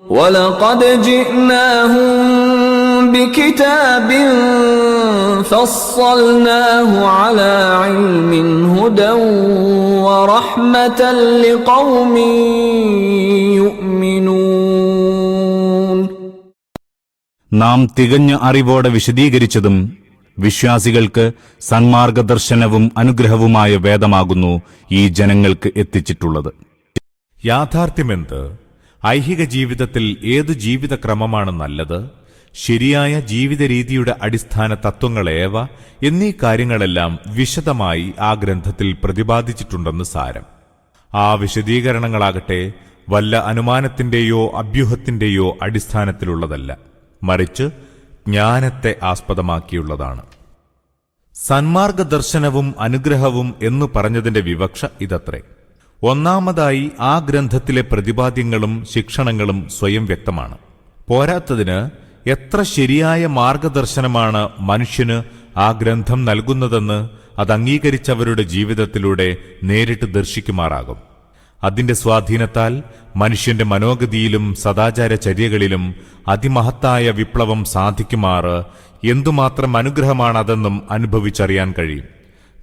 وَلَقَدْ جِئْنَاهُمْ بِكِتَابٍ فَصَّلْنَاهُ عَلَى عِلْمٍ هُدًى وَرَحْمَةً لِقَوْمٍ يُؤْمِنُونَ. നാം തികഞ്ഞ അറിവോടെ വിശദീകരിച്ചതും വിശ്വാസികൾക്ക് സന്മാർഗദർശനവും അനുഗ്രഹവുമായ വേദമാകുന്നു ഈ ജനങ്ങൾക്ക് എത്തിച്ചിട്ടുള്ളത്. യാഥാർത്ഥ്യമെന്ത്? ഐഹിക ജീവിതത്തിൽ ഏതു ജീവിതക്രമമാണ് നല്ലത്? ശരിയായ ജീവിത രീതിയുടെ അടിസ്ഥാന തത്വങ്ങളേവ എന്നീ കാര്യങ്ങളെല്ലാം വിശദമായി ആ ഗ്രന്ഥത്തിൽ പ്രതിപാദിച്ചിട്ടുണ്ടെന്ന് സാരം. ആ വിശദീകരണങ്ങളാകട്ടെ വല്ല അനുമാനത്തിന്റെയോ അഭ്യൂഹത്തിന്റെയോ അടിസ്ഥാനത്തിലുള്ളതല്ല, മറിച്ച് ജ്ഞാനത്തെ ആസ്പദമാക്കിയുള്ളതാണ്. സന്മാർഗദർശനവും അനുഗ്രഹവും എന്നു പറഞ്ഞതിന്റെ വിവക്ഷ ഇതത്രേ. ഒന്നാമതായി ആ ഗ്രന്ഥത്തിലെ പ്രതിപാദ്യങ്ങളും ശിക്ഷണങ്ങളും സ്വയം വ്യക്തമാണ്. പോരാത്തതിന് എത്ര ശരിയായ മാർഗദർശനമാണ് മനുഷ്യന് ആ ഗ്രന്ഥം നൽകുന്നതെന്ന് അത് അംഗീകരിച്ചവരുടെ ജീവിതത്തിലൂടെ നേരിട്ട് ദർശിക്കുമാറാകും. അതിന്റെ സ്വാധീനത്താൽ മനുഷ്യന്റെ മനോഗതിയിലും സദാചാരചര്യകളിലും അതിമഹത്തായ വിപ്ലവം സാധിക്കുമാറ് എന്തുമാത്രം അനുഗ്രഹമാണതെന്നും അനുഭവിച്ചറിയാൻ കഴിയും.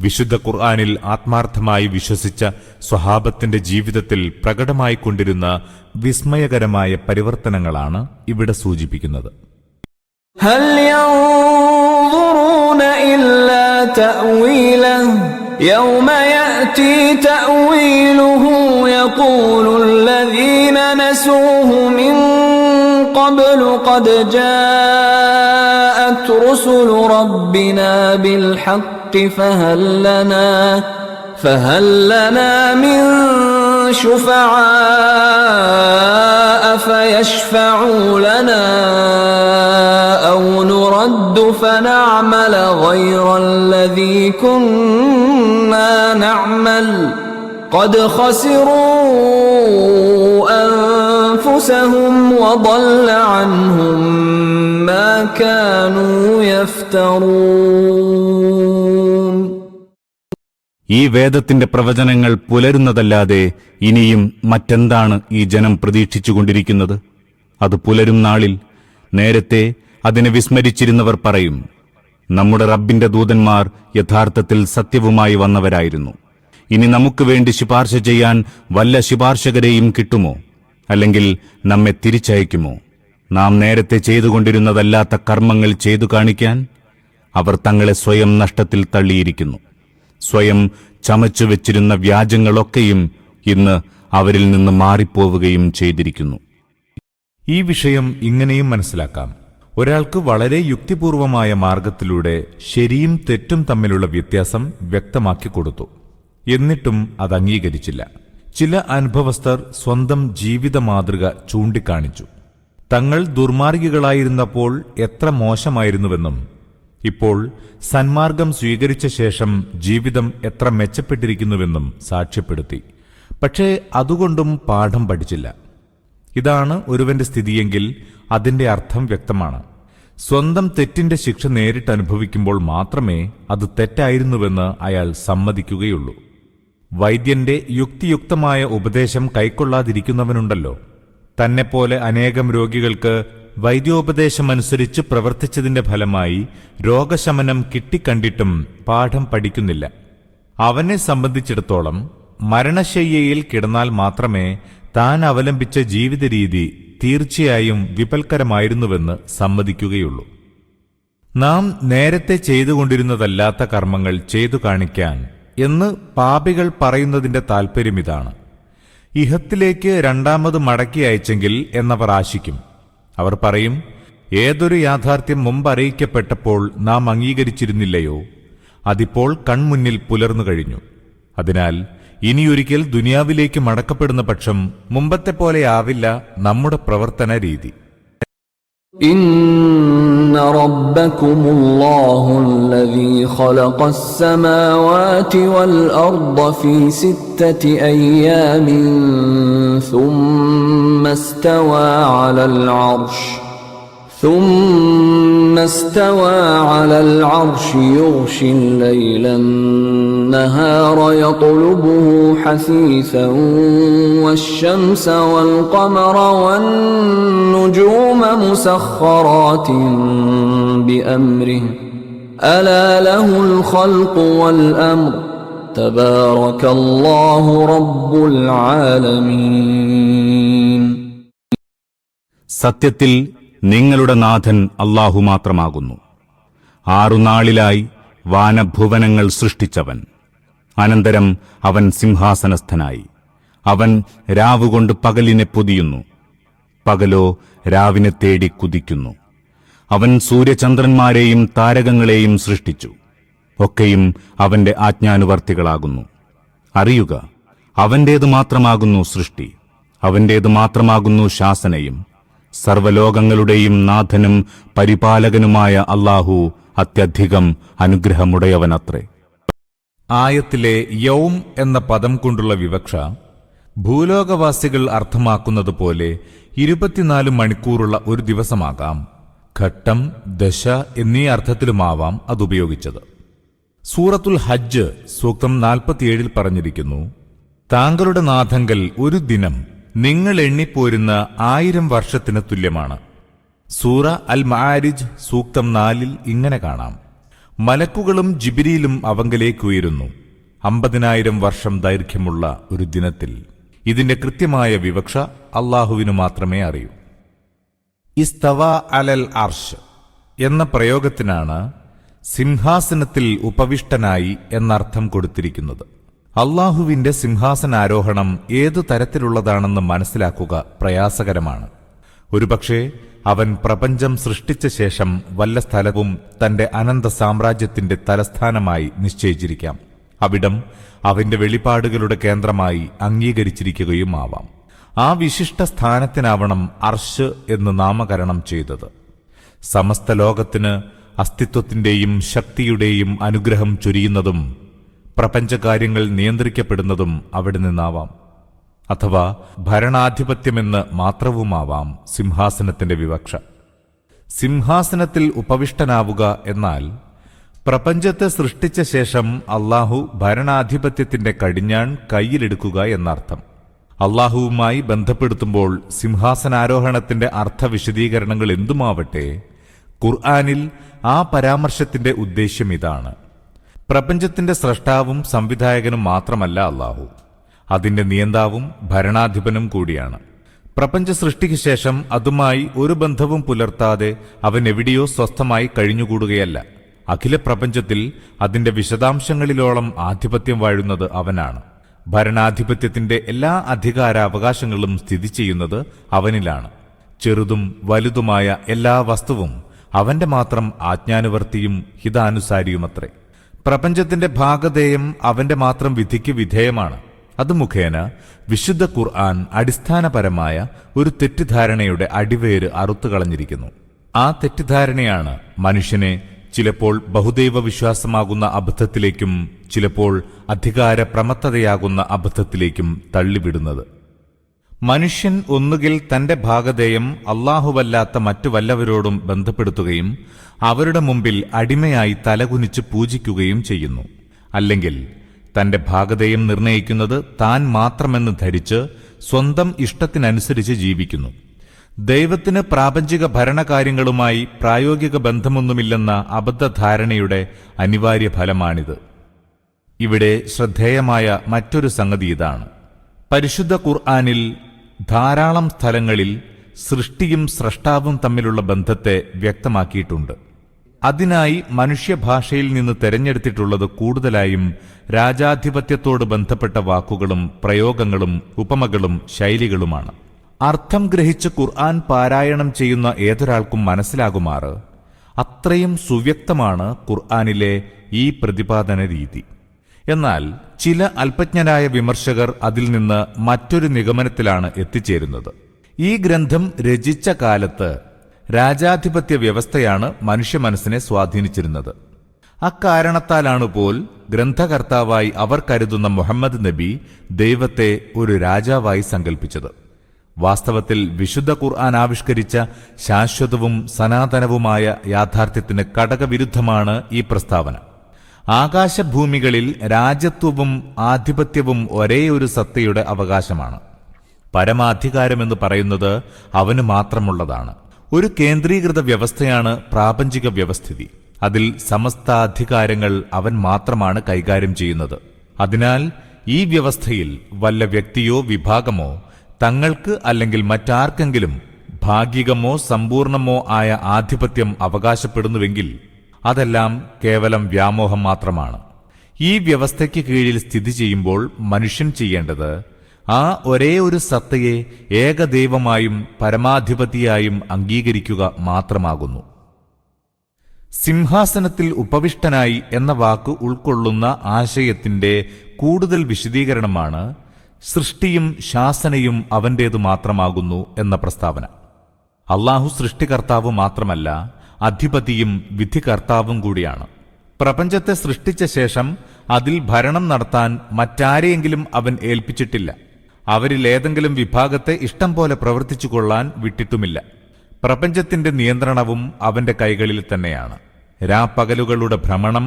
വിശുദ്ധ ഖുർആനിൽ ആത്മാർത്ഥമായി വിശ്വസിച്ച സ്വഹാബത്തിന്റെ ജീവിതത്തിൽ പ്രകടമായിക്കൊണ്ടിരുന്ന വിസ്മയകരമായ പരിവർത്തനങ്ങളാണ് ഇവിടെ സൂചിപ്പിക്കുന്നത്. ഹൽ യൻദുറൂന ഇല്ലാ തഅവീലഹു യൗമ യഅതി തഅവീലുഹു യഖൂലുൽ ലദീന നസൂഹു മിൻ ഖബ്ലു ഖദ് ജാഅത് റുസുലു റബ്ബിനാ ബിൽ ഹഖ് فهل لنا من شفعاء فيشفعوا لنا أو نرد فنعمل غير الذي كنا نعمل قد خسروا أنفسهم وضل عنهم ما كانوا يفترون. ഈ വേദത്തിന്റെ പ്രവചനങ്ങൾ പുലരുന്നതല്ലാതെ ഇനിയും മറ്റെന്താണ് ഈ ജനം പ്രതീക്ഷിച്ചുകൊണ്ടിരിക്കുന്നത്? അത് പുലരും നാളിൽ നേരത്തെ അതിനെ വിസ്മരിച്ചിരുന്നവർ പറയും, നമ്മുടെ റബ്ബിന്റെ ദൂതന്മാർ യഥാർത്ഥത്തിൽ സത്യവുമായി വന്നവരായിരുന്നു. ഇനി നമുക്ക് വേണ്ടി ശുപാർശ ചെയ്യാൻ വല്ല ശുപാർശകരെയും കിട്ടുമോ? അല്ലെങ്കിൽ നമ്മെ തിരിച്ചയക്കുമോ? നാം നേരത്തെ ചെയ്തുകൊണ്ടിരുന്നതല്ലാത്ത കർമ്മങ്ങൾ ചെയ്തു കാണിക്കാൻ അവർ തങ്ങളെ സ്വയം നഷ്ടത്തിൽ തള്ളിയിരിക്കുന്നു. സ്വയം ചമച്ചുവെച്ചിരുന്ന വ്യാജങ്ങളൊക്കെയും ഇന്ന് അവരിൽ നിന്ന് മാറിപ്പോവുകയും ചെയ്തിരിക്കുന്നു. ഈ വിഷയം ഇങ്ങനെയും മനസ്സിലാക്കാം. ഒരാൾക്ക് വളരെ യുക്തിപൂർവമായ മാർഗത്തിലൂടെ ശരിയും തെറ്റും തമ്മിലുള്ള വ്യത്യാസം വ്യക്തമാക്കി കൊടുത്തു. എന്നിട്ടും അത് അംഗീകരിച്ചില്ല. ചില അനുഭവസ്ഥർ സ്വന്തം ജീവിത മാതൃക ചൂണ്ടിക്കാണിച്ചു. തങ്ങൾ ദുർമാർഗികളായിരുന്നപ്പോൾ എത്ര മോശമായിരുന്നുവെന്നും ഇപ്പോൾ സന്മാർഗം സ്വീകരിച്ച ശേഷം ജീവിതം എത്ര മെച്ചപ്പെട്ടിരിക്കുന്നുവെന്നും സാക്ഷ്യപ്പെടുത്തി. പക്ഷേ അതുകൊണ്ടും പാഠം പഠിച്ചില്ല. ഇതാണ് ഒരുവന്റെ സ്ഥിതിയെങ്കിൽ അതിന്റെ അർത്ഥം വ്യക്തമാണ്. സ്വന്തം തെറ്റിന്റെ ശിക്ഷ നേരിട്ട് അനുഭവിക്കുമ്പോൾ മാത്രമേ അത് തെറ്റായിരുന്നുവെന്ന് അയാൾ സമ്മതിക്കുകയുള്ളൂ. വൈദ്യന്റെ യുക്തിയുക്തമായ ഉപദേശം കൈക്കൊള്ളാതിരിക്കുന്നവനുണ്ടല്ലോ. തന്നെപ്പോലെ അനേകം രോഗികൾക്ക് വൈദ്യോപദേശമനുസരിച്ച് പ്രവർത്തിച്ചതിന്റെ ഫലമായി രോഗശമനം കിട്ടിക്കണ്ടിട്ടും പാഠം പഠിക്കുന്നില്ല. അവനെ സംബന്ധിച്ചിടത്തോളം മരണശയ്യയിൽ കിടന്നാൽ മാത്രമേ താൻ അവലംബിച്ച ജീവിത രീതി തീർച്ചയായും വിപൽക്കരമായിരുന്നുവെന്ന് സമ്മതിക്കുകയുള്ളൂ. നാം നേരത്തെ ചെയ്തുകൊണ്ടിരുന്നതല്ലാത്ത കർമ്മങ്ങൾ ചെയ്തു കാണിക്കാൻ എന്ന് പാപികൾ പറയുന്നതിന്റെ താൽപര്യമിതാണ്. ഇഹത്തിലേക്ക് രണ്ടാമത് മടക്കി അയച്ചെങ്കിൽ എന്നവർ ആശിക്കും. അവർ പറയും, ഏതൊരു യാഥാർത്ഥ്യം മുമ്പ് അറിയിക്കപ്പെട്ടപ്പോൾ നാം അംഗീകരിച്ചിരുന്നില്ലയോ? അതിപ്പോൾ കൺമുന്നിൽ പുലർന്നു കഴിഞ്ഞു. അതിനാൽ ഇനിയൊരിക്കൽ ദുനിയാവിലേക്ക് മടക്കപ്പെടുന്ന പക്ഷം മുമ്പത്തെ പോലെയാവില്ല നമ്മുടെ പ്രവർത്തന രീതി. ഇന്ന റബ്ബകുമുല്ലാഹുല്ലദീ ഖലഖസ് സമാവാതി വൽ അർദ ഫീ സിത്തതി അയ്യാമിൻ ثم استوى على العرش ثم استوى على العرش يغشي الليل النهار يطلبه حثيثا والشمس والقمر والنجوم مسخرات بأمره ألا له الخلق والأمر تبارك الله رب العالمين. സത്യത്തിൽ നിങ്ങളുടെ നാഥൻ അല്ലാഹു മാത്രമാകുന്നു. 6 നാളിലായി വാനഭുവനങ്ങൾ സൃഷ്ടിച്ചവൻ. അനന്തരം അവൻ സിംഹാസനസ്ഥനായി. അവൻ രാവുകൊണ്ട് പകലിനെ പൊതിയുന്നു, പകലോ രാവിനെ തേടി കുതിക്കുന്നു. അവൻ സൂര്യചന്ദ്രന്മാരെയും താരകങ്ങളെയും സൃഷ്ടിച്ചു. ഒക്കെയും അവന്റെ ആജ്ഞാനുവർത്തികളാകുന്നു. അറിയുക, അവന്റേതു മാത്രമാകുന്നു സൃഷ്ടി, അവന്റേതു മാത്രമാകുന്നു ശാസനയും. സർവ്വലോകങ്ങളുടെയും നാഥനും പരിപാലകനുമായ അല്ലാഹു അത്യധികം അനുഗ്രഹമുടയവനത്രേ. ആയത്തിലെ യൗം എന്ന പദം കൊണ്ടുള്ള വിവക്ഷ ഭൂലോകവാസികൾ അർത്ഥമാക്കുന്നത് പോലെ 24 മണിക്കൂറുള്ള ഒരു ദിവസമാകാം, ഘട്ടം, ദശ എന്നീ അർത്ഥത്തിലുമാവാം അതുപയോഗിച്ചത്. സൂറത്തുൽ ഹജ്ജ് സൂക്തം 47 പറഞ്ഞിരിക്കുന്നു, താങ്കളുടെ നാഥങ്കൽ ഒരു ദിനം നിങ്ങൾ എണ്ണിപ്പോരുന്ന 1000 വർഷത്തിന് തുല്യമാണ്. സൂറ അൽ മആരിജ് സൂക്തം 4 ഇങ്ങനെ കാണാം, മലക്കുകളും ജിബ്രീലും അവങ്കലേക്ക് ഉയരുന്നു 50,000 വർഷം ദൈർഘ്യമുള്ള ഒരു ദിനത്തിൽ. ഇതിന്റെ കൃത്യമായ വിവക്ഷ അല്ലാഹുവിനു മാത്രമേ അറിയൂ. ഇസ്തവ അലൽ അർഷ് എന്ന പ്രയോഗത്തിനാണ് സിംഹാസനത്തിൽ ഉപവിഷ്ടനായി എന്നർത്ഥം കൊടുത്തിരിക്കുന്നത്. അല്ലാഹുവിന്റെ സിംഹാസനാരോഹണം ഏതു തരത്തിലുള്ളതാണെന്ന് മനസ്സിലാക്കുക പ്രയാസകരമാണ്. ഒരുപക്ഷേ അവൻ പ്രപഞ്ചം സൃഷ്ടിച്ച ശേഷം വല്ല സ്ഥലവും തന്റെ അനന്ത സാമ്രാജ്യത്തിന്റെ തലസ്ഥാനമായി നിശ്ചയിച്ചിരിക്കാം. അവിടം അവന്റെ വെളിപ്പാടുകളുടെ കേന്ദ്രമായി അംഗീകരിച്ചിരിക്കുകയുമാവാം. ആ വിശിഷ്ട സ്ഥാനത്തിനാവണം അർഷ് എന്ന് നാമകരണം ചെയ്തത്. സമസ്ത ലോകത്തിന് അസ്തിത്വത്തിന്റെയും ശക്തിയുടെയും അനുഗ്രഹം ചൊരിയുന്നതും പ്രപഞ്ചകാര്യങ്ങൾ നിയന്ത്രിക്കപ്പെടുന്നതും അവിടെ നിന്നാവാം. അഥവാ ഭരണാധിപത്യമെന്ന് മാത്രവുമാവാം സിംഹാസനത്തിന്റെ വിവക്ഷ. സിംഹാസനത്തിൽ ഉപവിഷ്ടനാവുക എന്നാൽ പ്രപഞ്ചത്തെ സൃഷ്ടിച്ച ശേഷം അല്ലാഹു ഭരണാധിപത്യത്തിന്റെ കടിഞ്ഞാൺ കയ്യിലെടുക്കുക എന്നർത്ഥം. അല്ലാഹുവുമായി ബന്ധപ്പെടുത്തുമ്പോൾ സിംഹാസനാരോഹണത്തിന്റെ അർത്ഥവിശദീകരണങ്ങൾ എന്തുമാവട്ടെ, ഖുർആനിൽ ആ പരാമർശത്തിന്റെ ഉദ്ദേശ്യം ഇതാണ്: പ്രപഞ്ചത്തിന്റെ സ്രഷ്ടാവും സംവിധായകനും മാത്രമല്ല അല്ലാഹു, അതിന്റെ നിയന്താവും ഭരണാധിപനും കൂടിയാണ്. പ്രപഞ്ച സൃഷ്ടിക്ക് ശേഷം അതുമായി ഒരു ബന്ധവും പുലർത്താതെ അവൻ എവിടെയോ സ്വസ്ഥമായി കഴിഞ്ഞുകൂടുകയല്ല. അഖില പ്രപഞ്ചത്തിൽ അതിന്റെ വിശദാംശങ്ങളിലോളം ആധിപത്യം വാഴുന്നത് അവനാണ്. ഭരണാധിപത്യത്തിന്റെ എല്ലാ അധികാരാവകാശങ്ങളും സ്ഥിതി ചെയ്യുന്നത് അവനിലാണ്. ചെറുതും വലുതുമായ എല്ലാ വസ്തുവും അവന്റെ മാത്രം ആജ്ഞാനുവർത്തിയും ഹിതാനുസാരിയുമത്രേ. പ്രപഞ്ചത്തിന്റെ ഭാഗധേയം അവന്റെ മാത്രം വിധിക്ക് വിധേയമാണ്. അത് മുഖേന വിശുദ്ധ ഖുർആൻ അടിസ്ഥാനപരമായ ഒരു തെറ്റിദ്ധാരണയുടെ അടിവേര് അറുത്തുകളഞ്ഞിരിക്കുന്നു. ആ തെറ്റിദ്ധാരണയാണ് മനുഷ്യനെ ചിലപ്പോൾ ബഹുദൈവ വിശ്വാസമാകുന്ന അബദ്ധത്തിലേക്കും ചിലപ്പോൾ അധികാര പ്രമത്തതയാകുന്ന അബദ്ധത്തിലേക്കും തള്ളിവിടുന്നത്. മനുഷ്യൻ ഒന്നുകിൽ തന്റെ ഭാഗധേയം അല്ലാഹുവല്ലാത്ത മറ്റു വല്ലവരോടും ബന്ധപ്പെടുത്തുകയും അവരുടെ മുമ്പിൽ അടിമയായി തലകുനിച്ച് പൂജിക്കുകയും ചെയ്യുന്നു. അല്ലെങ്കിൽ തന്റെ ഭാഗധേയം നിർണയിക്കുന്നത് താൻ മാത്രമെന്ന് ധരിച്ച് സ്വന്തം ഇഷ്ടത്തിനനുസരിച്ച് ജീവിക്കുന്നു. ദൈവത്തിന് പ്രാപഞ്ചിക ഭരണകാര്യങ്ങളുമായി പ്രായോഗിക ബന്ധമൊന്നുമില്ലെന്ന അബദ്ധധാരണയുടെ അനിവാര്യ ഫലമാണിത്. ഇവിടെ ശ്രദ്ധേയമായ മറ്റൊരു സംഗതി ഇതാണ്: പരിശുദ്ധ ഖുർആനിൽ ധാരാളം സ്ഥലങ്ങളിൽ സൃഷ്ടിയും സ്രഷ്ടാവും തമ്മിലുള്ള ബന്ധത്തെ വ്യക്തമാക്കിയിട്ടുണ്ട്. അതിനായി മനുഷ്യഭാഷയിൽ നിന്ന് തെരഞ്ഞെടുത്തിട്ടുള്ളത് കൂടുതലായും രാജാധിപത്യത്തോട് ബന്ധപ്പെട്ട വാക്കുകളും പ്രയോഗങ്ങളും ഉപമകളും ശൈലികളുമാണ്. അർത്ഥം ഗ്രഹിച്ച് ഖുർആൻ പാരായണം ചെയ്യുന്ന ഏതൊരാൾക്കും മനസ്സിലാകുമാറ് അത്രയും സുവ്യക്തമാണ് ഖുർആനിലെ ഈ പ്രതിപാദന രീതി. എന്നാൽ ചില അല്പജ്ഞരായ വിമർശകർ അതിൽ നിന്ന് മറ്റൊരു നിഗമനത്തിലാണ് എത്തിച്ചേരുന്നത്. ഈ ഗ്രന്ഥം രചിച്ച കാലത്ത് രാജാധിപത്യ വ്യവസ്ഥയാണ് മനുഷ്യ മനസ്സിനെ സ്വാധീനിച്ചിരുന്നത്. അക്കാരണത്താലാണ് പോൽ ഗ്രന്ഥകർത്താവായി അവർ കരുതുന്ന മുഹമ്മദ് നബി ദൈവത്തെ ഒരു രാജാവായി സങ്കല്പിച്ചത്. വാസ്തവത്തിൽ വിശുദ്ധ ഖുർആൻ ആവിഷ്കരിച്ച ശാശ്വതവും സനാതനവുമായ യാഥാർത്ഥ്യത്തിന് കടകവിരുദ്ധമാണ് ഈ പ്രസ്താവന. ആകാശഭൂമികളിൽ രാജത്വവും ആധിപത്യവും ഒരേയൊരു സത്തയുടെ അവകാശമാണ്. പരമാധികാരമെന്ന് പറയുന്നത് അവന് മാത്രമുള്ളതാണ്. ഒരു കേന്ദ്രീകൃത വ്യവസ്ഥയാണ് പ്രാപഞ്ചിക വ്യവസ്ഥിതി. അതിൽ സമസ്ത അധികാരങ്ങൾ അവൻ മാത്രമാണ് കൈകാര്യം ചെയ്യുന്നത്. അതിനാൽ ഈ വ്യവസ്ഥയിൽ വല്ല വ്യക്തിയോ വിഭാഗമോ തങ്ങൾക്ക് അല്ലെങ്കിൽ മറ്റാർക്കെങ്കിലും ഭാഗികമോ സമ്പൂർണമോ ആയ ആധിപത്യം അവകാശപ്പെടുന്നുവെങ്കിൽ അതെല്ലാം കേവലം വ്യാമോഹം മാത്രമാണ്. ഈ വ്യവസ്ഥയ്ക്ക് കീഴിൽ സ്ഥിതി ചെയ്യുമ്പോൾ മനുഷ്യൻ ചെയ്യേണ്ടത് ആ ഒരേ ഒരു സത്തയെ ഏകദൈവമായും പരമാധിപതിയായും അംഗീകരിക്കുക മാത്രമാകുന്നു. സിംഹാസനത്തിൽ ഉപവിഷ്ടനായി എന്ന വാക്ക് ഉൾക്കൊള്ളുന്ന ആശയത്തിന്റെ കൂടുതൽ വിശദീകരണമാണ് സൃഷ്ടിയും ശാസനയും അവന്റേതു മാത്രമാകുന്നു എന്ന പ്രസ്താവന. അല്ലാഹു സൃഷ്ടികർത്താവ് മാത്രമല്ല, അധിപതിയും വിധികർത്താവും കൂടിയാണ്. പ്രപഞ്ചത്തെ സൃഷ്ടിച്ച ശേഷം അതിൽ ഭരണം നടത്താൻ മറ്റാരെയെങ്കിലും അവൻ ഏൽപ്പിച്ചിട്ടില്ല. അവരിൽ ഏതെങ്കിലും വിഭാഗത്തെ ഇഷ്ടം പോലെ പ്രവർത്തിച്ചുകൊള്ളാൻ വിട്ടിട്ടുമില്ല. പ്രപഞ്ചത്തിന്റെ നിയന്ത്രണവും അവന്റെ കൈകളിൽ തന്നെയാണ്. രാപ്പകലുകളുടെ ഭ്രമണം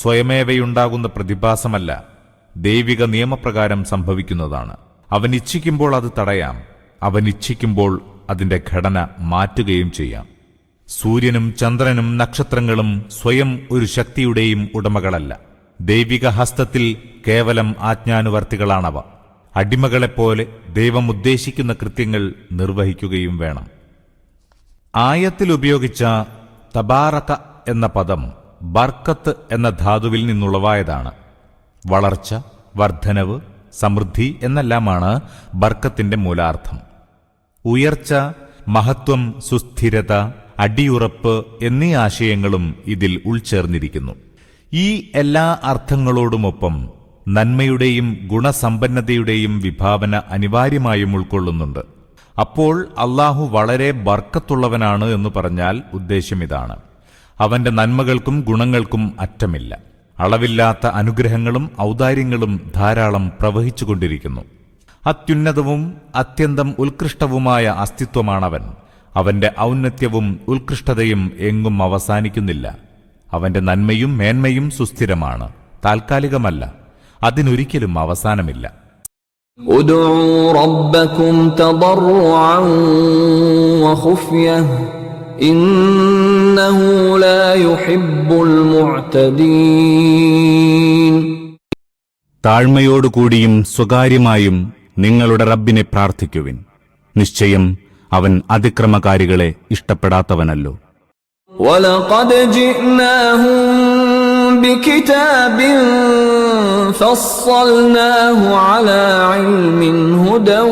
സ്വയമേവയുണ്ടാകുന്ന പ്രതിഭാസമല്ല, ദൈവിക നിയമപ്രകാരം സംഭവിക്കുന്നതാണ്. അവൻ ഇച്ഛിക്കുമ്പോൾ അത് തടയാം, അവൻ ഇച്ഛിക്കുമ്പോൾ അതിന്റെ ഘടന മാറ്റുകയും ചെയ്യാം. സൂര്യനും ചന്ദ്രനും നക്ഷത്രങ്ങളും സ്വയം ഒരു ശക്തിയുടെയും ഉടമകളല്ല. ദൈവിക ഹസ്തത്തിൽ കേവലം ആജ്ഞാനുവർത്തികളാണവ. അടിമകളെപ്പോലെ ദൈവം ഉദ്ദേശിക്കുന്ന കൃത്യങ്ങൾ നിർവഹിക്കുകയും വേണം. ആയത്തിൽ ഉപയോഗിച്ച തബാറക എന്ന പദം ബർക്കത്ത് എന്ന ധാതുവിൽ നിന്നുളവായതാണ്. വളർച്ച, വർദ്ധനവ്, സമൃദ്ധി എന്നെല്ലാമാണ് ബർക്കത്തിന്റെ മൂലാർത്ഥം. ഉയർച്ച, മഹത്വം, സുസ്ഥിരത, അടിയുറപ്പ് എന്നീ ആശയങ്ങളും ഇതിൽ ഉൾച്ചേർന്നിരിക്കുന്നു. ഈ എല്ലാ അർത്ഥങ്ങളോടുമൊപ്പം നന്മയുടെയും ഗുണസമ്പന്നതയുടെയും വിഭാവന അനിവാര്യമായും ഉൾക്കൊള്ളുന്നുണ്ട്. അപ്പോൾ അല്ലാഹു വളരെ ബർക്കത്തുള്ളവനാണ് എന്ന് പറഞ്ഞാൽ ഉദ്ദേശ്യമിതാണ്. അവന്റെ നന്മകൾക്കും ഗുണങ്ങൾക്കും അറ്റമില്ല. അളവില്ലാത്ത അനുഗ്രഹങ്ങളും ഔദാര്യങ്ങളും ധാരാളം പ്രവഹിച്ചുകൊണ്ടിരിക്കുന്നു. അത്യുന്നതവും അത്യന്തം ഉത്കൃഷ്ടവുമായ അസ്തിത്വമാണവൻ. അവന്റെ ഔന്നത്യവും ഉത്കൃഷ്ടതയും എങ്ങും അവസാനിക്കുന്നില്ല. അവന്റെ നന്മയും മേന്മയും സുസ്ഥിരമാണ്, താൽക്കാലികമല്ല. അതിനൊരിക്കലും അവസാനമില്ല. ഉദ്ഉ റബ്ബക്കും തദർറുഅൻ വഖുഫ്യഹ് ഇന്നഹു ലാ യുഹിബ്ബുൽ മുഅ്തദീൻ. താഴ്മയോടുകൂടിയും സ്വകാര്യമായും നിങ്ങളുടെ റബ്ബിനെ പ്രാർത്ഥിക്കുവിൻ. നിശ്ചയം അവൻ അതിക്രമകാരികളെ ഇഷ്ടപ്പെടാത്തവനല്ലോ. വലഖദ് ജിഅ്നാഹും ബികിതാബിൻ ഫസ്സൽനാഹു അലാ ഇൽമിൻ ഹുദൻ